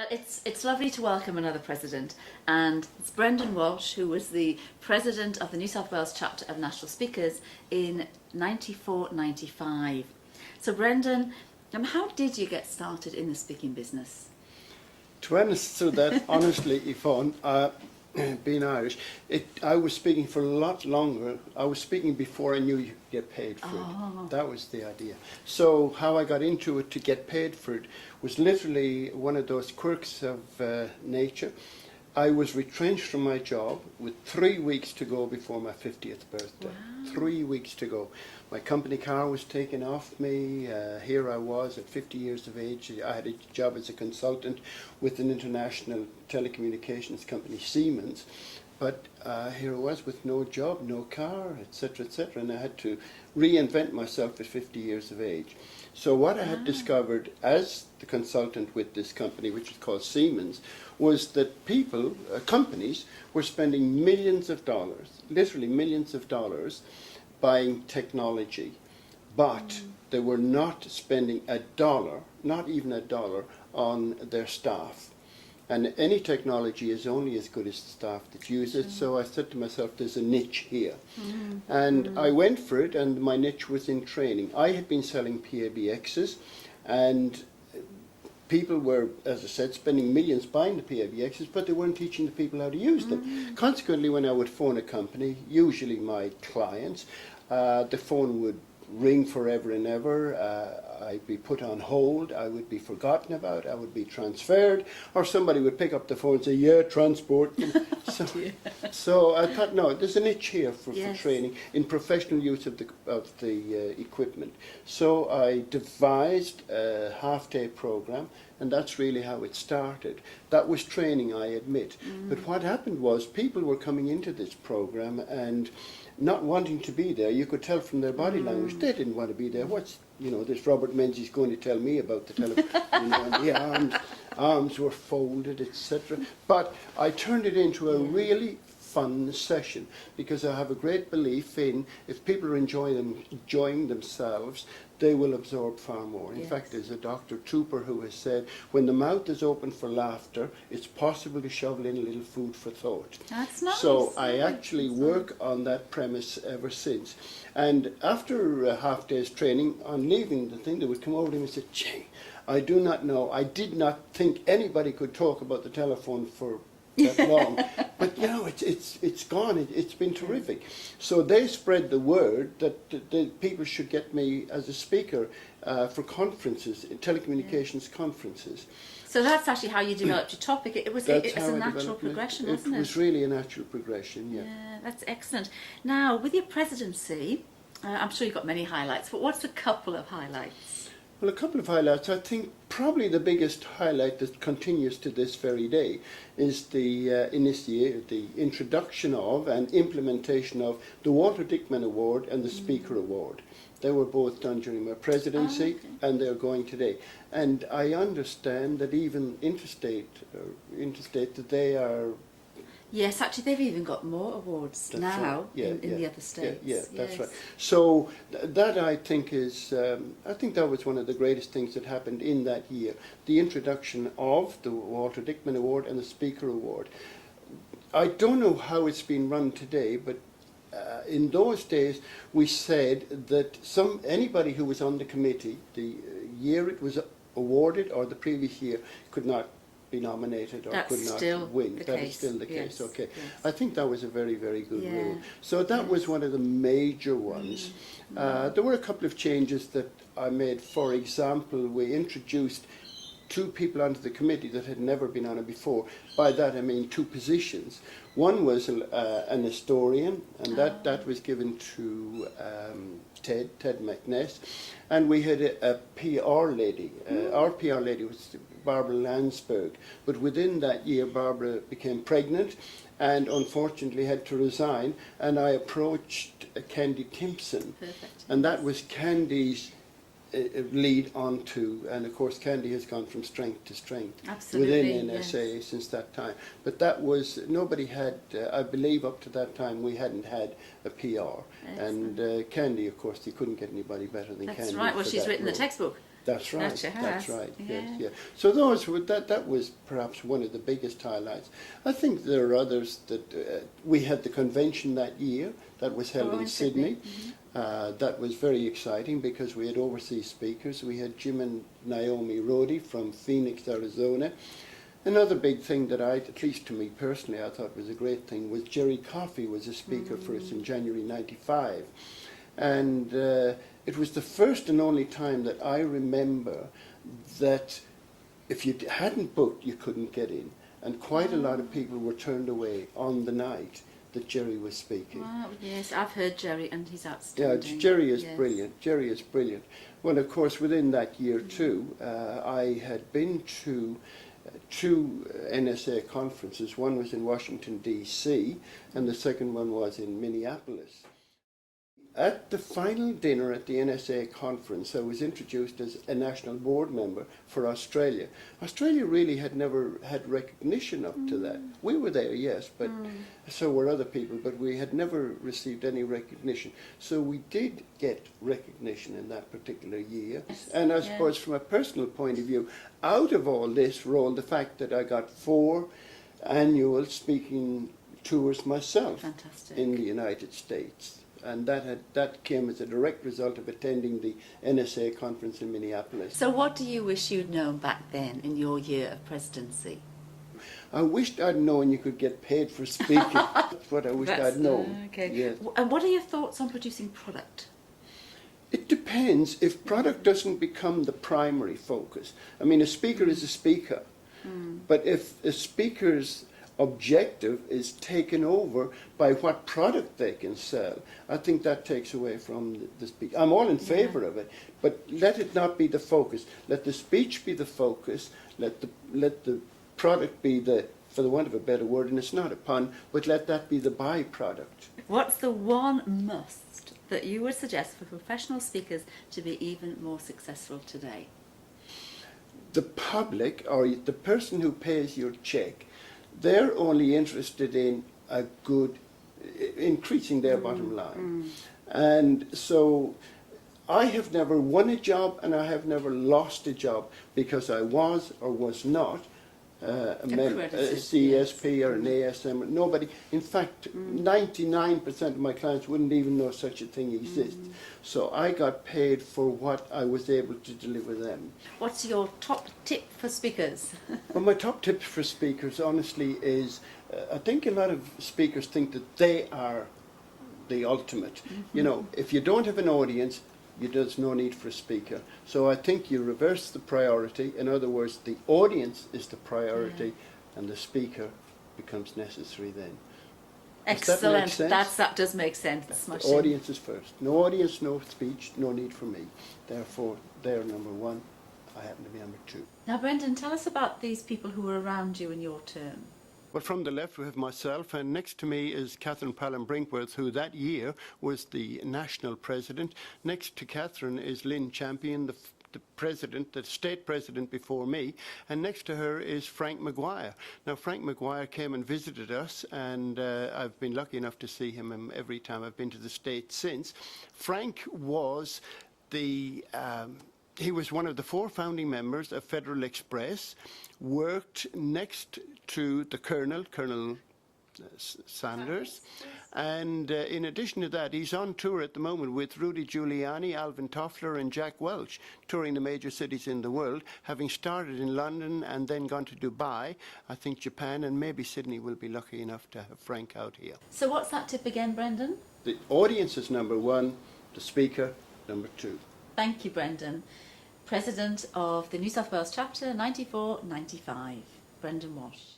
Well, it's lovely to welcome another president, and it's Brendan Walsh, who was the president of the New South Wales chapter of National Speakers in 94-95. So Brendan, how did you get started in the speaking business? To answer that honestly, Yvonne, being Irish, I was speaking for a lot longer. I was speaking before I knew you could get paid for it. That was the idea. So how I got into it to get paid for it was literally one of those quirks of nature. I was retrenched from my job with 3 weeks to go before my 50th birthday. Wow. 3 weeks to go. My company car was taken off me. Here I was at 50 years of age. I had a job as a consultant with an international telecommunications company, Siemens. But here I was with no job, no car, etc., etc. And I had to reinvent myself at 50 years of age. So what I had discovered as the consultant with this company, which is called Siemens, was that people, companies, were spending millions of dollars, literally millions of dollars, buying technology. But they were not spending a dollar, not even a dollar, on their staff. And any technology is only as good as the staff that use it. So I said to myself, there's a niche here. And I went for it, and my niche was in training. I had been selling PABXs, and people were, as I said, spending millions buying the PABXs, but they weren't teaching the people how to use them. Consequently, when I would phone a company, usually my clients, the phone would ring forever and ever. I'd be put on hold, I would be forgotten about, I would be transferred, or somebody would pick up the phone and say, yeah, transport. So I thought, no, there's a niche here for training in professional use of the equipment. So I devised a half-day program, and that's really how it started. That was training, I admit. But what happened was people were coming into this program and not wanting to be there. You could tell from their body language they didn't want to be there. What's, this Robert Menzies going to tell me about the telephone? The arms were folded, etc. But I turned it into a really fun session, because I have a great belief in, if people are enjoying themselves, they will absorb far more. In fact, there's a Dr. Tooper who has said, when the mouth is open for laughter, it's possible to shovel in a little food for thought. That's nice. So I actually work on that premise ever since. And after a half day's training, on leaving the thing, they would come over to me and say, gee, I do not know, I did not think anybody could talk about the telephone for that long. But it's gone. It's been terrific. So they spread the word that the people should get me as a speaker for conferences, telecommunications conferences. So that's actually how you developed your topic. It was a natural progression, wasn't it? It was really a natural progression, yeah. Yeah, that's excellent. Now, with your presidency, I'm sure you've got many highlights, but what's a couple of highlights? Well, a couple of highlights. I think probably the biggest highlight that continues to this very day is the introduction of and implementation of the Walter Dickman Award and the Speaker Award. They were both done during my presidency, and they're going today. And I understand that even interstate that they are. Yes, actually, they've even got more awards now in the other states. Yeah, that's right. So that I think is, I think that was one of the greatest things that happened in that year, the introduction of the Walter Dickman Award and the Speaker Award. I don't know how it's been run today, but in those days we said that anybody who was on the committee, the year it was awarded or the previous year, could not be nominated or could not win. That is still the case. Okay. Yes. I think that was a very, very good rule. So that was one of the major ones. There were a couple of changes that I made. For example, we introduced 2 people onto the committee that had never been on it before. By that I mean 2 positions. One was an historian, and that was given to Ted McNess, and we had a PR lady. Our PR lady was Barbara Landsberg, but within that year Barbara became pregnant and unfortunately had to resign, and I approached Candy Timpson. Perfect. And that was Candy's lead on to, and of course Candy has gone from strength to strength within NSAA since that time. But that was, nobody had, I believe up to that time we hadn't had a PR. Excellent. And Candy, of course, you couldn't get anybody better than Candy. That's right, well she's written the textbook. That's right. That she That's has. right. Yeah. Yes, yeah. So those were that was perhaps one of the biggest highlights. I think there are others that we had the convention that year that was held in Sydney. That was very exciting because we had overseas speakers. We had Jim and Naomi Rhodey from Phoenix, Arizona. Another big thing that at least to me personally, I thought was a great thing was Jerry Coffey was a speaker for us in January '95. And it was the first and only time that I remember that if you hadn't booked, you couldn't get in. And quite a lot of people were turned away on the night that Jerry was speaking. Wow, yes, I've heard Jerry and he's Yeah, outstanding. Jerry is Yes. brilliant. Jerry is brilliant. Well, of course, within that year too, I had been to two NSAA conferences. One was in Washington, D.C., and the second one was in Minneapolis. At the final dinner at the NSAA conference, I was introduced as a national board member for Australia. Australia really had never had recognition up to that. We were there, yes, but so were other people, but we had never received any recognition. So we did get recognition in that particular year. Yes. And I suppose from a personal point of view, out of all this rolled the fact that I got 4 annual speaking tours myself. Fantastic. In the United States. And that came as a direct result of attending the NSAA conference in Minneapolis. So what do you wish you'd known back then in your year of presidency? I wished I'd known you could get paid for speaking. That's what I wished I'd known. Okay. Yes. And what are your thoughts on producing product? It depends if product doesn't become the primary focus. I mean, a speaker is a speaker. But if a speaker's objective is taken over by what product they can sell, I think that takes away from the speech. I'm all in favour of it, but let it not be the focus. Let the speech be the focus. Let the product be the, for the want of a better word, and it's not a pun, but let that be the byproduct. What's the one must that you would suggest for professional speakers to be even more successful today? The public, or the person who pays your check, they're only interested in a good, increasing their bottom line. And so I have never won a job and I have never lost a job because I was or was not a CSP or an ASM. Nobody, in fact, 99% of my clients wouldn't even know such a thing exists. So I got paid for what I was able to deliver them. What's your top tip for speakers? Well, my top tip for speakers, honestly, is I think a lot of speakers think that they are the ultimate. You know, if you don't have an audience, there's no need for a speaker. So I think you reverse the priority. In other words, the audience is the priority and the speaker becomes necessary then. Excellent. Does that make sense? That does make sense. The audience is first. No audience, no speech, no need for me. Therefore, they're number 1. I happen to be number 2. Now, Brendan, tell us about these people who were around you in your term. Well, from the left we have myself, and next to me is Catherine Palin-Brinkworth, who that year was the national president. Next to Catherine is Lynn Champion, the president, the state president before me, and next to her is Frank Maguire. Now, Frank Maguire came and visited us, and I've been lucky enough to see him every time I've been to the States since. Frank was he was one of the 4 founding members of Federal Express, worked next to the Colonel Sanders, and in addition to that, he's on tour at the moment with Rudy Giuliani, Alvin Toffler and Jack Welch, touring the major cities in the world, having started in London and then gone to Dubai, I think Japan, and maybe Sydney will be lucky enough to have Frank out here. So what's that tip again, Brendan? The audience is number 1, the speaker number 2. Thank you, Brendan. President of the New South Wales chapter 94-95, Brendan Walsh.